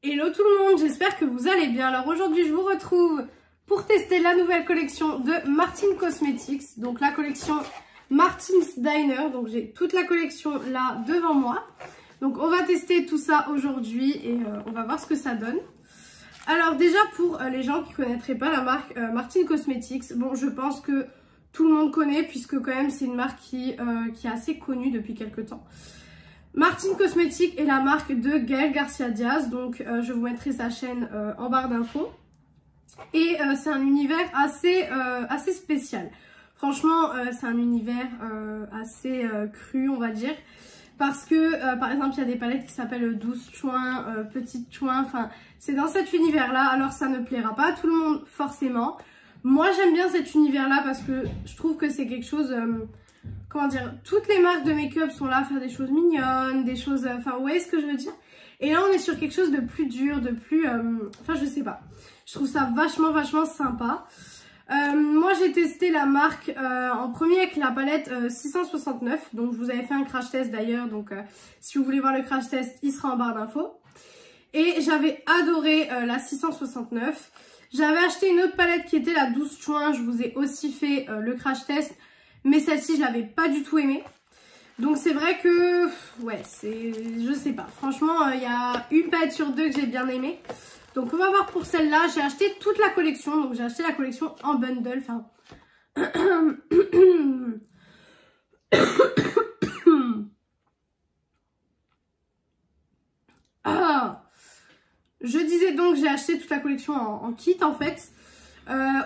Hello tout le monde, j'espère que vous allez bien. Alors aujourd'hui je vous retrouve pour tester la nouvelle collection de Martin Cosmetics. Donc la collection Martin's Diner. Donc j'ai toute la collection là devant moi. Donc on va tester tout ça aujourd'hui et on va voir ce que ça donne. Alors déjà pour les gens qui ne connaîtraient pas la marque Martin Cosmetics. Bon, je pense que tout le monde connaît puisque quand même c'est une marque qui est assez connue depuis quelques temps. Martin Cosmetics est la marque de Gaël Garcia Diaz, donc je vous mettrai sa chaîne en barre d'infos. Et c'est un univers assez spécial. Franchement, c'est un univers assez cru, on va dire. Parce que, par exemple, il y a des palettes qui s'appellent douce chouin, petite chouin. Enfin, c'est dans cet univers-là. Alors, ça ne plaira pas à tout le monde, forcément. Moi, j'aime bien cet univers-là parce que je trouve que c'est quelque chose... comment dire, toutes les marques de make-up sont là à faire des choses mignonnes, des choses... Enfin, vous voyez ce que je veux dire? Et là, on est sur quelque chose de plus dur, de plus... enfin, je sais pas. Je trouve ça vachement sympa. Moi, j'ai testé la marque en premier avec la palette 669. Donc, je vous avais fait un crash test d'ailleurs. Donc, si vous voulez voir le crash test, il sera en barre d'infos. Et j'avais adoré la 669. J'avais acheté une autre palette qui était la douce chouin. Je vous ai aussi fait le crash test. Mais celle-ci, je l'avais pas du tout aimée. Donc c'est vrai que, ouais, c'est, je sais pas. Franchement, il y a une palette sur deux que j'ai bien aimée. Donc on va voir pour celle-là. J'ai acheté toute la collection. Donc j'ai acheté la collection en bundle. Enfin... ah. Je disais donc j'ai acheté toute la collection en kit en fait.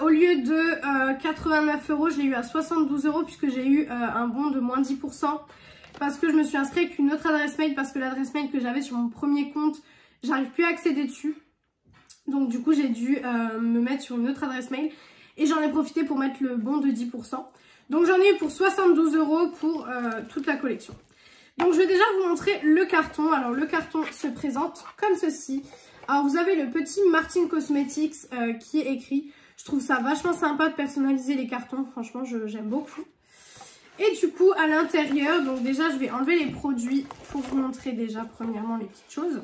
Au lieu de 89 €, je l'ai eu à 72 € puisque j'ai eu un bon de moins 10%. Parce que je me suis inscrite avec une autre adresse mail parce que l'adresse mail que j'avais sur mon premier compte, j'arrive plus à accéder dessus. Donc du coup j'ai dû me mettre sur une autre adresse mail et j'en ai profité pour mettre le bon de 10%. Donc j'en ai eu pour 72 € pour toute la collection. Donc je vais déjà vous montrer le carton. Alors le carton se présente comme ceci. Alors vous avez le petit Martin Cosmetics qui est écrit. Je trouve ça vachement sympa de personnaliser les cartons. Franchement, j'aime beaucoup. Et du coup, à l'intérieur, donc déjà, je vais enlever les produits pour vous montrer déjà, premièrement, les petites choses.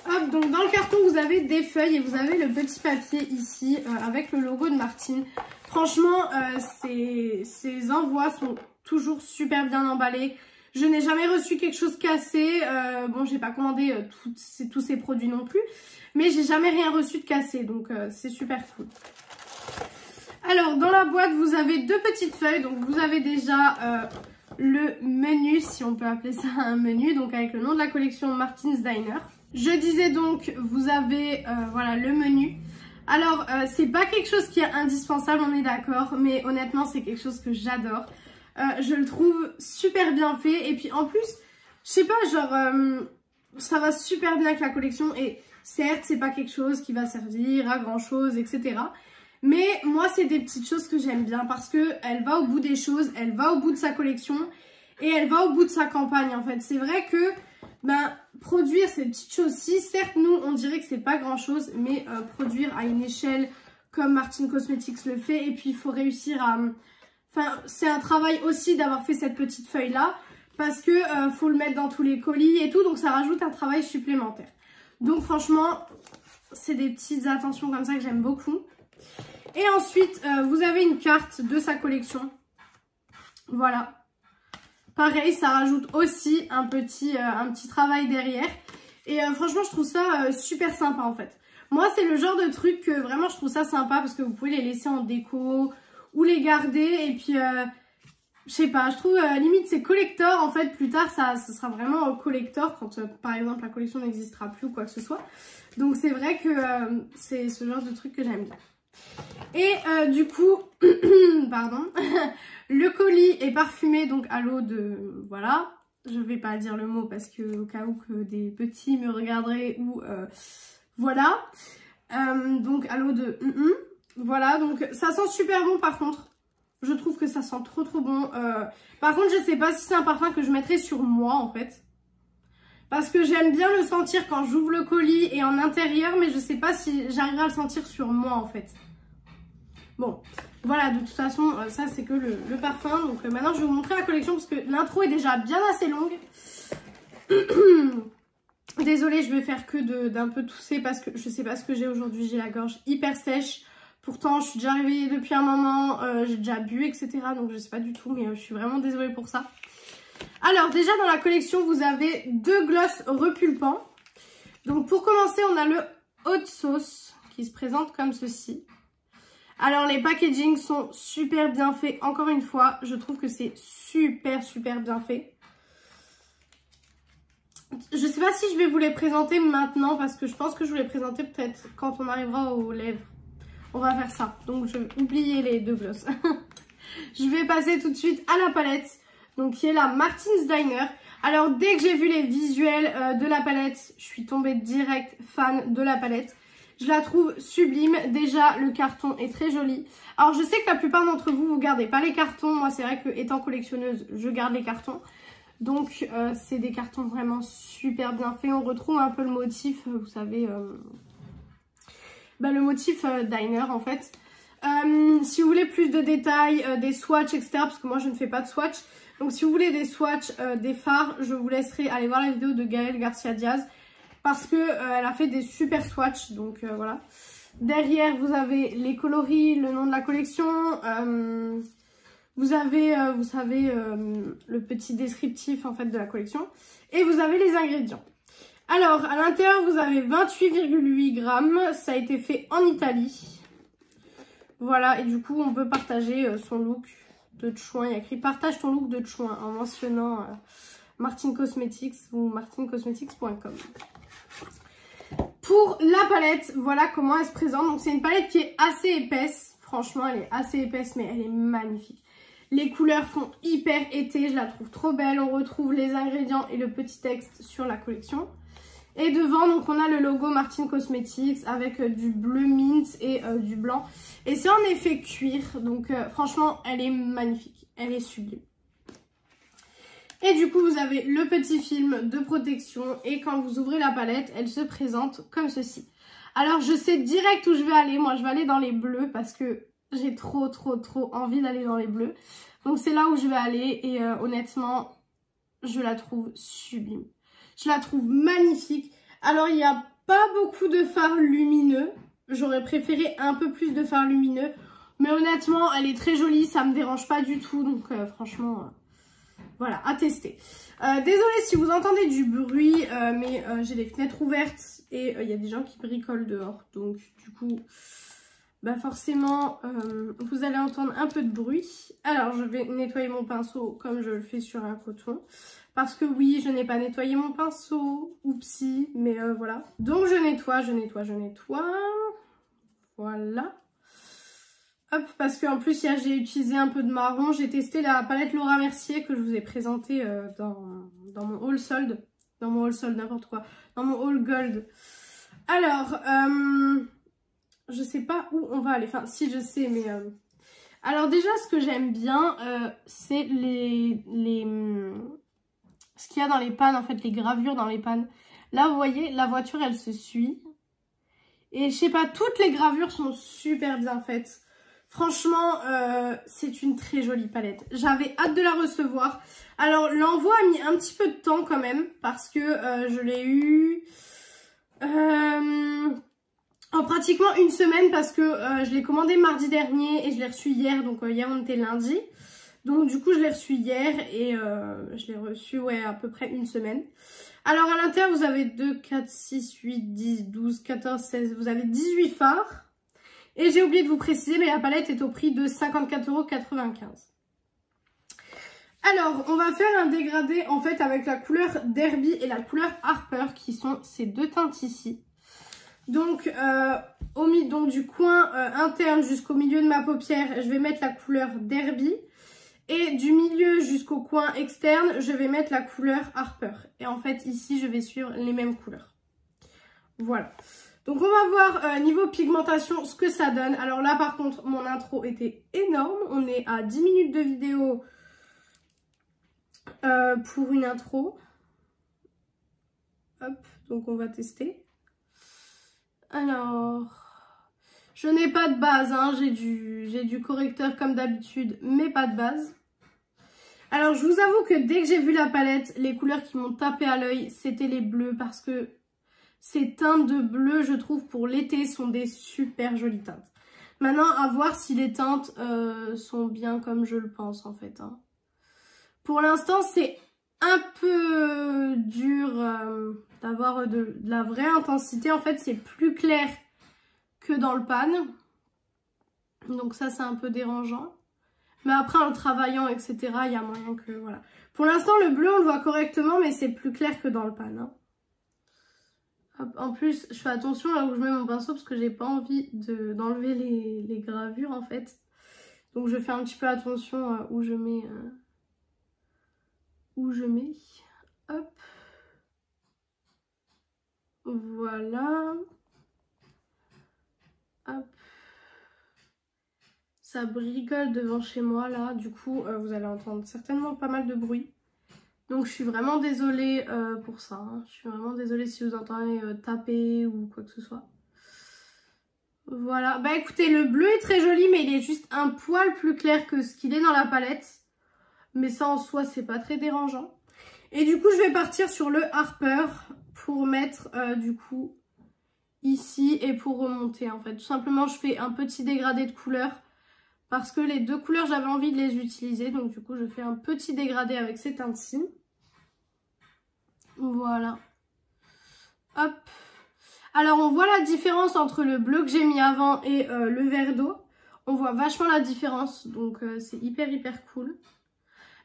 Hop, donc dans le carton, vous avez des feuilles et vous avez le petit papier ici avec le logo de Martin. Franchement, ces envois sont toujours super bien emballés. Je n'ai jamais reçu quelque chose cassé. Bon, j'ai pas commandé tous ces produits non plus. Mais j'ai jamais rien reçu de cassé. Donc, c'est super cool. Alors, dans la boîte, vous avez deux petites feuilles. Donc, vous avez déjà le menu, si on peut appeler ça un menu. Donc, avec le nom de la collection Martin's Diner. Je disais donc, vous avez voilà, le menu. Alors, c'est pas quelque chose qui est indispensable, on est d'accord. Mais honnêtement, c'est quelque chose que j'adore. Je le trouve super bien fait et puis en plus, je sais pas, genre ça va super bien avec la collection et certes c'est pas quelque chose qui va servir à grand chose, etc. Mais moi c'est des petites choses que j'aime bien parce que elle va au bout des choses, elle va au bout de sa collection et elle va au bout de sa campagne en fait. C'est vrai que ben, produire ces petites choses-ci, certes nous on dirait que c'est pas grand chose, mais produire à une échelle comme Martin Cosmetics le fait et puis il faut réussir à... Enfin, c'est un travail aussi d'avoir fait cette petite feuille-là parce que faut le mettre dans tous les colis et tout, donc ça rajoute un travail supplémentaire. Donc franchement, c'est des petites attentions comme ça que j'aime beaucoup. Et ensuite, vous avez une carte de sa collection. Voilà. Pareil, ça rajoute aussi un petit travail derrière. Et franchement, je trouve ça super sympa en fait. Moi, c'est le genre de truc que vraiment je trouve ça sympa parce que vous pouvez les laisser en déco... ou les garder et puis je sais pas, je trouve limite c'est collector en fait. Plus tard ça sera vraiment collector quand par exemple la collection n'existera plus ou quoi que ce soit. Donc c'est vrai que c'est ce genre de truc que j'aime bien. Et du coup pardon, le colis est parfumé donc à l'eau de, voilà, je vais pas dire le mot parce que au cas où que des petits me regarderaient ou voilà, donc à l'eau de voilà, donc ça sent super bon par contre. Je trouve que ça sent trop bon. Par contre, je sais pas si c'est un parfum que je mettrais sur moi en fait. Parce que j'aime bien le sentir quand j'ouvre le colis et en intérieur. Mais je sais pas si j'arriverai à le sentir sur moi en fait. Bon, voilà, de toute façon, ça c'est que le parfum. Donc maintenant, je vais vous montrer la collection parce que l'intro est déjà bien assez longue. Désolée, je vais faire que d'un peu tousser parce que je sais pas ce que j'ai aujourd'hui. J'ai la gorge hyper sèche. Pourtant, je suis déjà réveillée depuis un moment. J'ai déjà bu, etc. Donc, je sais pas du tout. Mais je suis vraiment désolée pour ça. Alors, déjà, dans la collection, vous avez 2 glosses repulpants. Donc, pour commencer, on a le Hot Sauce qui se présente comme ceci. Alors, les packagings sont super bien faits. Encore une fois, je trouve que c'est super bien fait. Je sais pas si je vais vous les présenter maintenant parce que je pense que je vous les présenter peut-être quand on arrivera aux lèvres. On va faire ça. Donc je vais oublier les 2 glosses. Je vais passer tout de suite à la palette. Donc qui est la Martin's Diner. Alors dès que j'ai vu les visuels de la palette, je suis tombée direct fan de la palette. Je la trouve sublime. Déjà le carton est très joli. Alors je sais que la plupart d'entre vous, vous gardez pas les cartons. Moi c'est vrai que étant collectionneuse, je garde les cartons. Donc c'est des cartons vraiment super bien faits. On retrouve un peu le motif, vous savez, le motif diner en fait. Si vous voulez plus de détails, des swatchs, etc. Parce que moi je ne fais pas de swatch. Donc si vous voulez des swatchs, des fards, je vous laisserai aller voir la vidéo de Gaëlle Garcia Diaz. Parce que elle a fait des super swatchs. Donc voilà. Derrière vous avez les coloris, le nom de la collection. Vous avez, vous savez, le petit descriptif en fait de la collection. Et vous avez les ingrédients. Alors, à l'intérieur, vous avez 28,8 grammes. Ça a été fait en Italie. Voilà, et du coup, on peut partager son look de chouin. Il y a écrit « Partage ton look de chouin » en mentionnant Martine Cosmetics ou martinecosmetics.com. Pour la palette, voilà comment elle se présente. Donc, c'est une palette qui est assez épaisse. Franchement, elle est assez épaisse, mais elle est magnifique. Les couleurs font hyper été, je la trouve trop belle. On retrouve les ingrédients et le petit texte sur la collection. Et devant, donc on a le logo Martine Cosmetics avec du bleu mint et du blanc. Et c'est en effet cuir, donc franchement, elle est magnifique. Elle est sublime. Et du coup, vous avez le petit film de protection. Et quand vous ouvrez la palette, elle se présente comme ceci. Alors, je sais direct où je vais aller. Moi, je vais aller dans les bleus parce que j'ai trop envie d'aller dans les bleus. Donc c'est là où je vais aller et honnêtement, je la trouve sublime. Je la trouve magnifique. Alors il n'y a pas beaucoup de fards lumineux. J'aurais préféré un peu plus de fards lumineux. Mais honnêtement, elle est très jolie. Ça me dérange pas du tout. Donc franchement, voilà, à tester. Désolée si vous entendez du bruit, mais j'ai les fenêtres ouvertes et il y a des gens qui bricolent dehors. Donc du coup... forcément, vous allez entendre un peu de bruit. Alors, je vais nettoyer mon pinceau comme je le fais sur un coton. Parce que oui, je n'ai pas nettoyé mon pinceau. Oupsie, mais voilà. Donc, je nettoie. Voilà. Hop, parce qu'en plus, j'ai utilisé un peu de marron. J'ai testé la palette Laura Mercier que je vous ai présentée dans mon haul solde. Dans mon haul solde, n'importe quoi. Dans mon haul gold. Alors, je sais pas où on va aller. Enfin, si je sais, mais... Alors déjà, ce que j'aime bien, c'est ce qu'il y a dans les pannes, en fait, les gravures dans les pannes. Là, vous voyez, la voiture, elle se suit. Et je sais pas, toutes les gravures sont super bien faites. Franchement, c'est une très jolie palette. J'avais hâte de la recevoir. Alors, l'envoi a mis un petit peu de temps quand même, parce que je l'ai eu... en pratiquement une semaine parce que je l'ai commandé mardi dernier et je l'ai reçu hier. Donc hier on était lundi. Donc du coup je l'ai reçu hier et je l'ai reçu à peu près une semaine. Alors à l'intérieur vous avez 2, 4, 6, 8, 10, 12, 14, 16. Vous avez 18 fards. Et j'ai oublié de vous préciser mais la palette est au prix de 54,95 €. Alors on va faire un dégradé en fait avec la couleur Derby et la couleur Harper qui sont ces deux teintes ici. Donc, du coin interne jusqu'au milieu de ma paupière, je vais mettre la couleur Derby. Et du milieu jusqu'au coin externe, je vais mettre la couleur Harper. Et en fait, ici, je vais suivre les mêmes couleurs. Voilà. Donc, on va voir niveau pigmentation ce que ça donne. Alors là, par contre, mon intro était énorme. On est à 10 minutes de vidéo pour une intro. Hop, donc on va tester. Alors, je n'ai pas de base, hein. J'ai du correcteur comme d'habitude, mais pas de base. Alors je vous avoue que dès que j'ai vu la palette, les couleurs qui m'ont tapé à l'œil, c'était les bleus parce que ces teintes de bleu, je trouve, pour l'été, sont des super jolies teintes. Maintenant, à voir si les teintes sont bien comme je le pense, en fait. Hein. Pour l'instant, c'est un peu dur d'avoir de la vraie intensité. En fait, c'est plus clair que dans le pan. Donc ça, c'est un peu dérangeant. Mais après, en le travaillant, etc., il y a moyen que... voilà. Pour l'instant, le bleu, on le voit correctement, mais c'est plus clair que dans le pan. Hein. En plus, je fais attention là où je mets mon pinceau parce que j'ai pas envie d'enlever les gravures, en fait. Donc, je fais un petit peu attention où je mets... Hop. Voilà. Hop. Ça bricole devant chez moi là, du coup vous allez entendre certainement pas mal de bruit. Donc je suis vraiment désolée pour ça, hein. Je suis vraiment désolée si vous entendez taper ou quoi que ce soit. Voilà, bah écoutez, le bleu est très joli mais il est juste un poil plus clair que ce qu'il est dans la palette. Mais ça en soi c'est pas très dérangeant. Et du coup je vais partir sur le Harper pour mettre du coup ici et pour remonter en fait. Tout simplement je fais un petit dégradé de couleur. Parce que les deux couleurs, j'avais envie de les utiliser. Donc du coup, je fais un petit dégradé avec ces teintes-ci. Voilà. Hop. Alors, on voit la différence entre le bleu que j'ai mis avant et le vert d'eau. On voit vachement la différence. Donc, c'est hyper cool.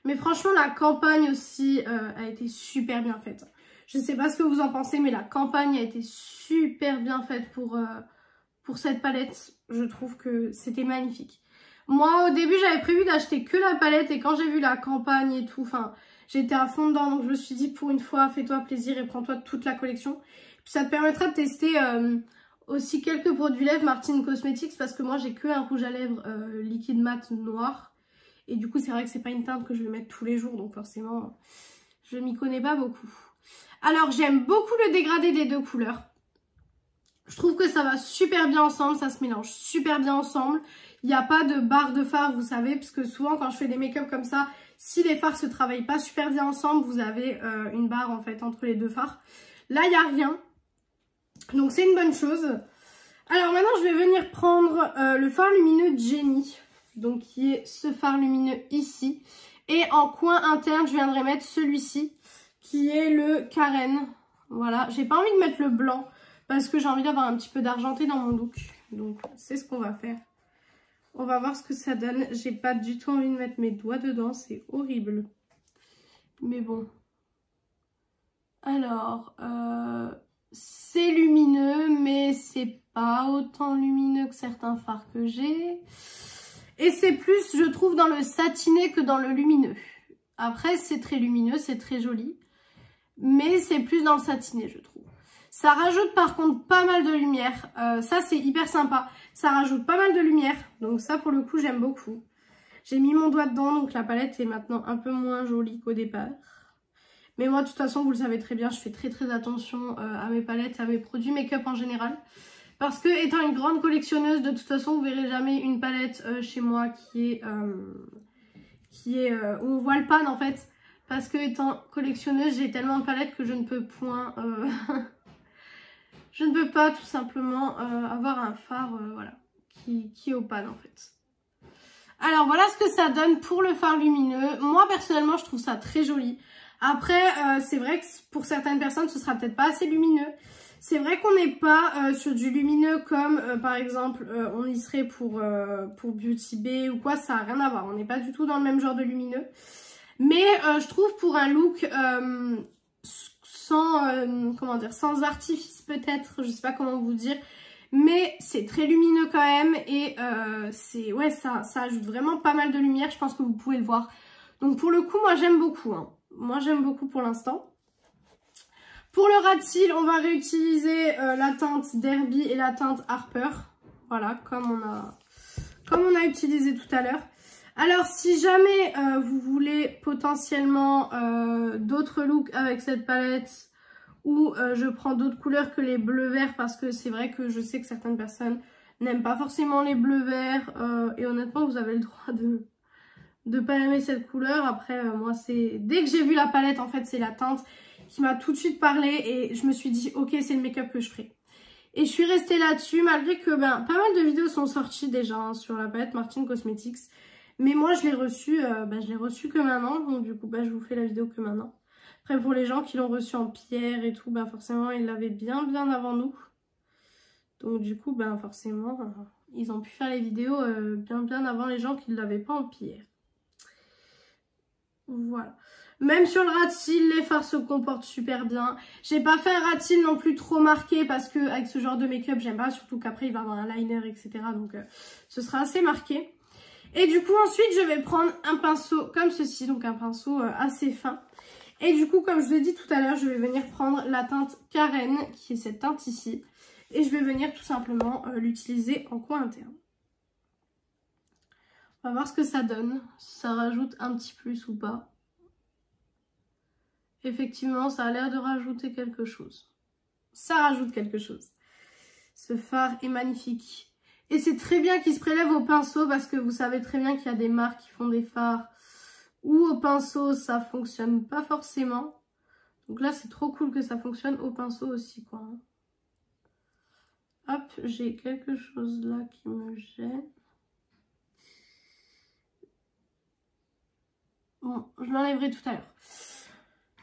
Mais franchement, la campagne aussi a été super bien faite. Je ne sais pas ce que vous en pensez, mais la campagne a été super bien faite pour cette palette. Je trouve que c'était magnifique. Moi, au début, j'avais prévu d'acheter que la palette et quand j'ai vu la campagne et tout, enfin, j'étais à fond dedans. Donc, je me suis dit, pour une fois, fais-toi plaisir et prends-toi toute la collection. Puis, ça te permettra de tester aussi quelques produits lèvres Martine Cosmetics parce que moi, j'ai que un rouge à lèvres liquide mat noir. Et du coup, c'est vrai que c'est pas une teinte que je vais mettre tous les jours. Donc, forcément, je m'y connais pas beaucoup. Alors, j'aime beaucoup le dégradé des deux couleurs. Je trouve que ça va super bien ensemble, ça se mélange super bien ensemble. Il n'y a pas de barre de fard, vous savez, parce que souvent quand je fais des make-up comme ça, si les fards se travaillent pas super bien ensemble, vous avez une barre en fait entre les deux fards. Là, il n'y a rien. Donc c'est une bonne chose. Alors maintenant, je vais venir prendre le fard lumineux Jenny. Donc qui est ce fard lumineux ici. Et en coin interne, je viendrai mettre celui-ci, qui est le Karen. Voilà, j'ai pas envie de mettre le blanc. Parce que j'ai envie d'avoir un petit peu d'argenté dans mon look. Donc, c'est ce qu'on va faire. On va voir ce que ça donne. J'ai pas du tout envie de mettre mes doigts dedans. C'est horrible. Mais bon. Alors, c'est lumineux, mais c'est pas autant lumineux que certains fards que j'ai. Et c'est plus, je trouve, dans le satiné que dans le lumineux. Après, c'est très lumineux, c'est très joli. Mais c'est plus dans le satiné, je trouve. Ça rajoute par contre pas mal de lumière. Ça, c'est hyper sympa. Ça rajoute pas mal de lumière. Donc ça, pour le coup, j'aime beaucoup. J'ai mis mon doigt dedans, donc la palette est maintenant un peu moins jolie qu'au départ. Mais moi, de toute façon, vous le savez très bien, je fais très attention à mes palettes, à mes produits make-up en général. Parce que, étant une grande collectionneuse, de toute façon, vous verrez jamais une palette chez moi qui est où on voit le pan, en fait. Parce que, étant collectionneuse, j'ai tellement de palettes que je ne peux point... je ne peux pas tout simplement avoir un fard voilà, qui est au pan en fait. Alors voilà ce que ça donne pour le fard lumineux. Moi personnellement je trouve ça très joli. Après c'est vrai que pour certaines personnes ce sera peut-être pas assez lumineux. C'est vrai qu'on n'est pas sur du lumineux comme par exemple on y serait pour Beauty Bay ou quoi, ça n'a rien à voir. On n'est pas du tout dans le même genre de lumineux. Mais je trouve pour un look... comment dire, sans artifice peut-être, je sais pas comment vous dire, mais c'est très lumineux quand même et ouais, ça ajoute vraiment pas mal de lumière, je pense que vous pouvez le voir. Donc pour le coup, moi j'aime beaucoup, hein. Moi j'aime beaucoup pour l'instant. Pour le ras de cils, on va réutiliser la teinte Derby et la teinte Harper, voilà, comme on a utilisé tout à l'heure. Alors si jamais vous voulez potentiellement d'autres looks avec cette palette ou je prends d'autres couleurs que les bleus verts parce que c'est vrai que je sais que certaines personnes n'aiment pas forcément les bleus verts et honnêtement vous avez le droit de pas aimer cette couleur. Après, moi, c'est... Dès que j'ai vu la palette, en fait, c'est la teinte qui m'a tout de suite parlé. Et je me suis dit, ok, c'est le make-up que je ferai. Et je suis restée là-dessus, malgré que pas mal de vidéos sont sorties déjà hein, sur la palette Martine Cosmetics. Mais moi, je l'ai reçue que maintenant. Donc, du coup, je vous fais la vidéo que maintenant. Après, pour les gens qui l'ont reçue en pierre et tout, forcément, ils l'avaient bien avant nous. Donc, du coup, forcément, ils ont pu faire les vidéos bien avant les gens qui ne l'avaient pas en pierre. Voilà. Même sur le ras de cils, les fards se comportent super bien. J'ai pas fait un ras de cils non plus trop marqué parce que avec ce genre de make-up, j'aime pas. Surtout qu'après, il va avoir un liner, etc. Donc, ce sera assez marqué. Et du coup, ensuite, je vais prendre un pinceau comme ceci. Donc, un pinceau assez fin. Et du coup, comme je vous ai dit tout à l'heure, je vais venir prendre la teinte Karen, qui est cette teinte ici. Et je vais venir tout simplement l'utiliser en coin interne. On va voir ce que ça donne, si ça rajoute un petit plus ou pas. Effectivement, ça a l'air de rajouter quelque chose. Ça rajoute quelque chose. Ce fard est magnifique. Et c'est très bien qu'il se prélève au pinceau parce que vous savez très bien qu'il y a des marques qui font des fards ou au pinceau, ça fonctionne pas forcément. Donc là, c'est trop cool que ça fonctionne au pinceau aussi, quoi. Hop, j'ai quelque chose là qui me gêne. Bon, je l'enlèverai tout à l'heure.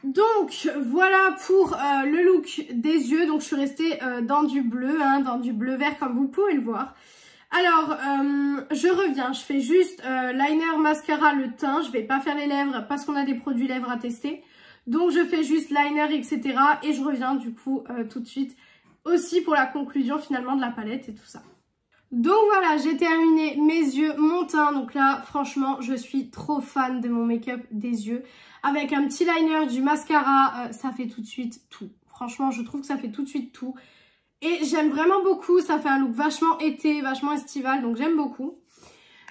Donc, voilà pour le look des yeux. Donc, je suis restée dans du bleu, hein, dans du bleu vert comme vous pouvez le voir. Alors, je reviens. Je fais juste liner, mascara, le teint. Je vais pas faire les lèvres parce qu'on a des produits lèvres à tester. Donc, je fais juste liner, etc. Et je reviens du coup tout de suite aussi pour la conclusion finalement de la palette et tout ça. Donc voilà, j'ai terminé mes yeux, mon teint. Donc là, franchement, je suis trop fan de mon make-up des yeux. Avec un petit liner, du mascara, ça fait tout de suite tout. Franchement, je trouve que ça fait tout de suite tout. Et j'aime vraiment beaucoup. Ça fait un look vachement été, vachement estival. Donc j'aime beaucoup.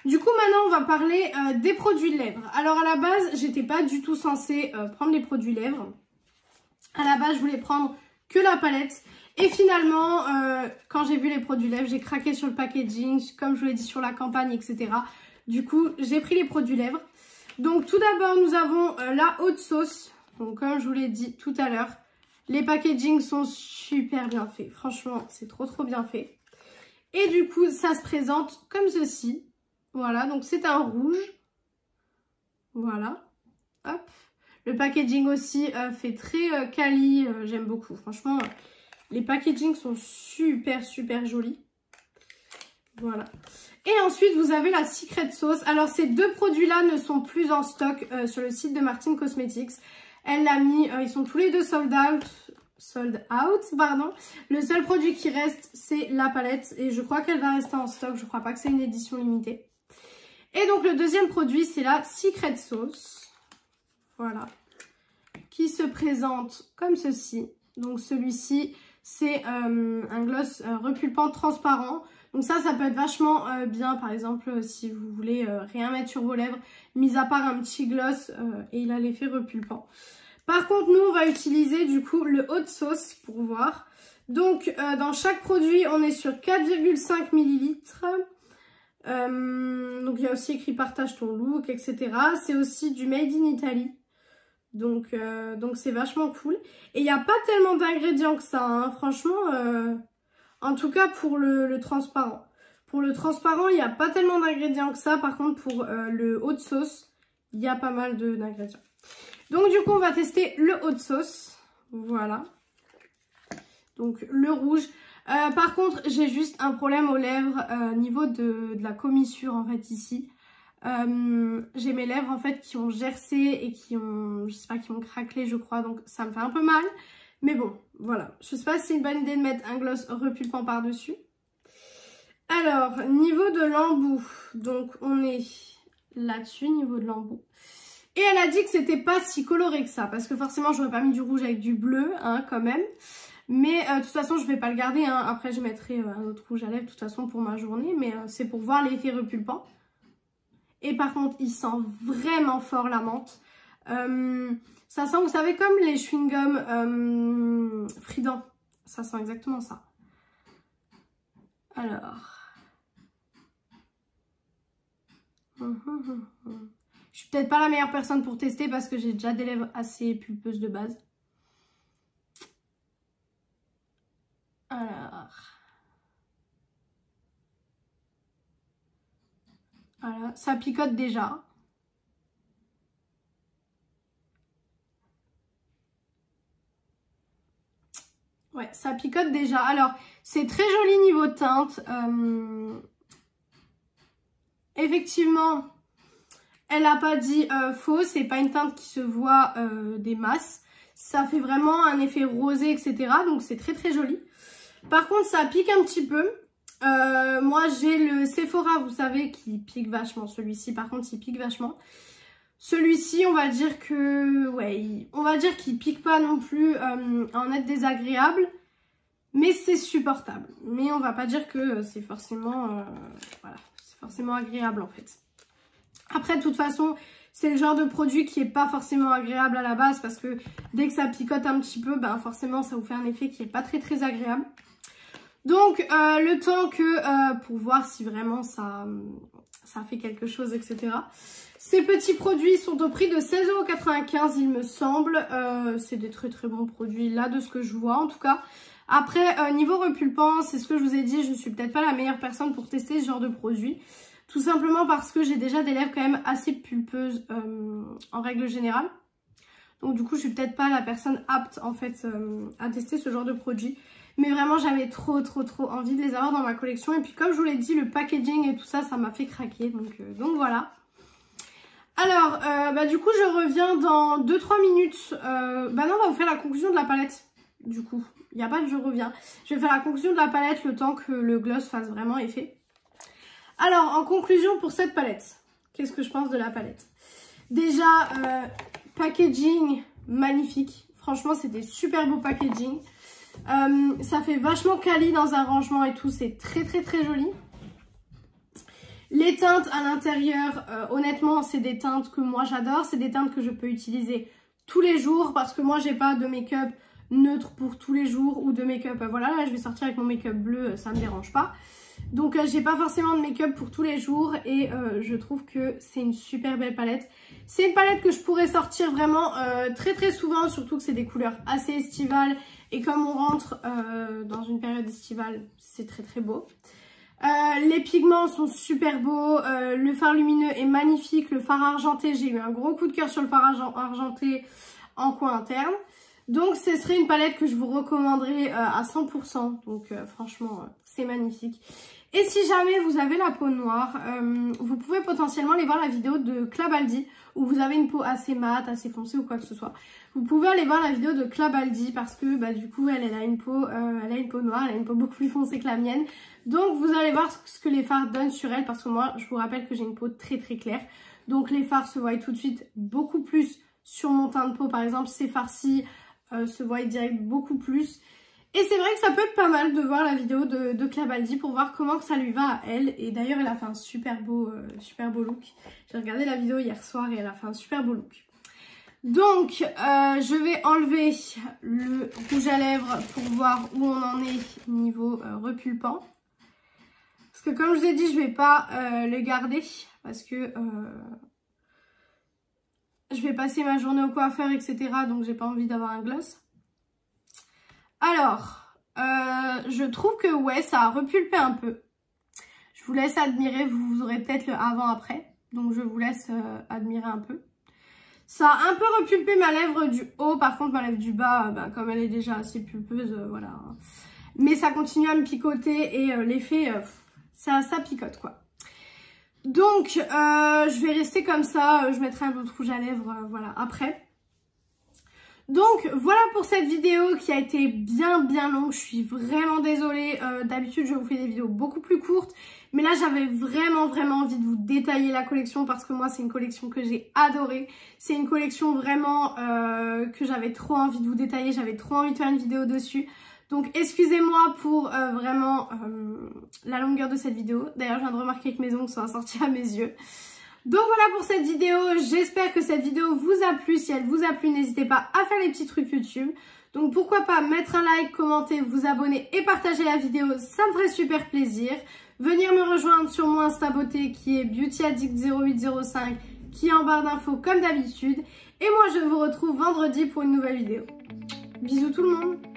Du coup, maintenant, on va parler des produits lèvres. Alors à la base, j'étais pas du tout censée prendre les produits lèvres. À la base, je voulais prendre que la palette. Et finalement, quand j'ai vu les produits lèvres, j'ai craqué sur le packaging, comme je vous l'ai dit sur la campagne, etc. Du coup, j'ai pris les produits lèvres. Donc tout d'abord, nous avons la haute sauce. Donc comme je vous l'ai dit tout à l'heure, les packagings sont super bien faits. Franchement, c'est trop bien fait. Et du coup, ça se présente comme ceci. Voilà, donc c'est un rouge. Voilà. Hop. Le packaging aussi fait très quali. J'aime beaucoup. Franchement... Les packagings sont super jolis. Voilà. Et ensuite, vous avez la Secret Sauce. Alors, ces deux produits-là ne sont plus en stock sur le site de Martine Cosmetics. Elle l'a mis, ils sont tous les deux sold out, pardon. Le seul produit qui reste, c'est la palette. Et je crois qu'elle va rester en stock. Je crois pas que c'est une édition limitée. Et donc, le deuxième produit, c'est la Secret Sauce. Voilà. Qui se présente comme ceci. Donc, celui-ci... C'est un gloss repulpant transparent. Donc ça peut être vachement bien, par exemple, si vous voulez rien mettre sur vos lèvres, mis à part un petit gloss et il a l'effet repulpant. Par contre, nous, on va utiliser du coup le haute sauce pour voir. Donc, dans chaque produit, on est sur 4,5 ml. Donc, il y a aussi écrit partage ton look, etc. C'est aussi du Made in Italy. Donc c'est vachement cool. Et il n'y a pas tellement d'ingrédients que ça, hein. Franchement, en tout cas pour le transparent. Pour le transparent, il n'y a pas tellement d'ingrédients que ça. Par contre, pour le haute sauce, il y a pas mal d'ingrédients. Donc du coup, on va tester le haute sauce. Voilà. Donc le rouge. Par contre, j'ai juste un problème aux lèvres niveau de la commissure en fait ici. J'ai mes lèvres en fait qui ont gercé et qui ont, je sais pas, qui ont craquelé je crois, donc ça me fait un peu mal. Mais bon, voilà. Je sais pas si c'est une bonne idée de mettre un gloss repulpant par dessus. Alors, niveau de l'embout, donc on est là-dessus, niveau de l'embout. Et elle a dit que c'était pas si coloré que ça, parce que forcément j'aurais pas mis du rouge avec du bleu, hein, quand même. Mais de toute façon je vais pas le garder, hein. Après je mettrai un autre rouge à lèvres de toute façon pour ma journée, mais c'est pour voir l'effet repulpant. Et par contre, il sent vraiment fort la menthe. Ça sent, vous savez, comme les chewing-gums Frident. Ça sent exactement ça. Alors. Je suis peut-être pas la meilleure personne pour tester parce que j'ai déjà des lèvres assez pulpeuses de base. Alors... Voilà, ça picote déjà. Ouais, ça picote déjà. Alors, c'est très joli niveau teinte. Effectivement, elle n'a pas dit faux. C'est pas une teinte qui se voit des masses. Ça fait vraiment un effet rosé, etc. Donc, c'est très très joli. Par contre, ça pique un petit peu. Moi, j'ai le Sephora, vous savez, qui pique vachement. Celui-ci, par contre, il pique vachement. Celui-ci, on va dire que, ouais, on va dire qu'il pique pas non plus en être désagréable, mais c'est supportable. Mais on va pas dire que c'est forcément, voilà, c'est forcément agréable en fait. Après, de toute façon, c'est le genre de produit qui est pas forcément agréable à la base parce que dès que ça picote un petit peu, ben forcément, ça vous fait un effet qui est pas très très agréable. Donc, le temps que, pour voir si vraiment ça fait quelque chose, etc. Ces petits produits sont au prix de 16,95 € il me semble. C'est des très très bons produits là de ce que je vois en tout cas. Après, niveau repulpant, c'est ce que je vous ai dit, je suis peut-être pas la meilleure personne pour tester ce genre de produit. Tout simplement parce que j'ai déjà des lèvres quand même assez pulpeuses en règle générale. Donc du coup, je suis peut-être pas la personne apte en fait à tester ce genre de produit. Mais vraiment, j'avais trop envie de les avoir dans ma collection. Et puis comme je vous l'ai dit, le packaging et tout ça, ça m'a fait craquer. Donc voilà. Alors, du coup, je reviens dans 2-3 minutes. Non, on va vous faire la conclusion de la palette. Du coup, il n'y a pas de je reviens. Je vais faire la conclusion de la palette le temps que le gloss fasse vraiment effet. Alors, en conclusion pour cette palette, qu'est-ce que je pense de la palette? Déjà, packaging magnifique. Franchement, c'est des super beaux packaging. Ça fait vachement quali dans un rangement et tout. C'est très joli. Les teintes à l'intérieur, honnêtement, c'est des teintes que moi j'adore. C'est des teintes que je peux utiliser tous les jours parce que moi, j'ai pas de make-up neutre pour tous les jours ou de make-up. Voilà, là, je vais sortir avec mon make-up bleu, ça me dérange pas. Donc, j'ai pas forcément de make-up pour tous les jours et je trouve que c'est une super belle palette. C'est une palette que je pourrais sortir vraiment très souvent, surtout que c'est des couleurs assez estivales. Et comme on rentre dans une période estivale, c'est très beau. Les pigments sont super beaux, le fard lumineux est magnifique, le fard argenté, j'ai eu un gros coup de cœur sur le fard argenté en coin interne. Donc ce serait une palette que je vous recommanderais à 100%, donc franchement c'est magnifique. Et si jamais vous avez la peau noire, vous pouvez potentiellement aller voir la vidéo de Clabaldi où vous avez une peau assez mate, assez foncée ou quoi que ce soit. Vous pouvez aller voir la vidéo de Clabaldi parce que du coup elle a une peau noire, elle a une peau beaucoup plus foncée que la mienne. Donc vous allez voir ce que les fards donnent sur elle parce que moi je vous rappelle que j'ai une peau très claire. Donc les fards se voient tout de suite beaucoup plus sur mon teint de peau. Par exemple ces fards-ci se voient direct beaucoup plus. Et c'est vrai que ça peut être pas mal de voir la vidéo de Clabaldi pour voir comment que ça lui va à elle. Et d'ailleurs elle a fait un super beau look. J'ai regardé la vidéo hier soir et elle a fait un super beau look. Donc je vais enlever le rouge à lèvres pour voir où on en est niveau repulpant. Parce que comme je vous ai dit, je vais pas le garder parce que je vais passer ma journée au coiffeur, etc. Donc j'ai pas envie d'avoir un gloss. Alors, je trouve que ouais, ça a repulpé un peu. Je vous laisse admirer, vous aurez peut-être le avant-après. Donc je vous laisse admirer un peu. Ça a un peu repulpé ma lèvre du haut, par contre ma lèvre du bas, comme elle est déjà assez pulpeuse, voilà. Mais ça continue à me picoter et l'effet, ça picote quoi. Donc je vais rester comme ça, je mettrai un autre rouge à lèvres, voilà, après. Donc voilà pour cette vidéo qui a été bien longue, je suis vraiment désolée, d'habitude je vous fais des vidéos beaucoup plus courtes, mais là j'avais vraiment envie de vous détailler la collection parce que moi c'est une collection que j'ai adorée, c'est une collection vraiment que j'avais trop envie de vous détailler, j'avais trop envie de faire une vidéo dessus. Donc excusez-moi pour vraiment la longueur de cette vidéo, d'ailleurs je viens de remarquer que mes ongles sont assortis à mes yeux. Donc voilà pour cette vidéo, j'espère que cette vidéo vous a plu. Si elle vous a plu, n'hésitez pas à faire les petits trucs YouTube. Donc pourquoi pas mettre un like, commenter, vous abonner et partager la vidéo, ça me ferait super plaisir. Venir me rejoindre sur mon Insta beauté qui est beautyaddict0805 qui est en barre d'infos comme d'habitude. Et moi je vous retrouve vendredi pour une nouvelle vidéo. Bisous tout le monde!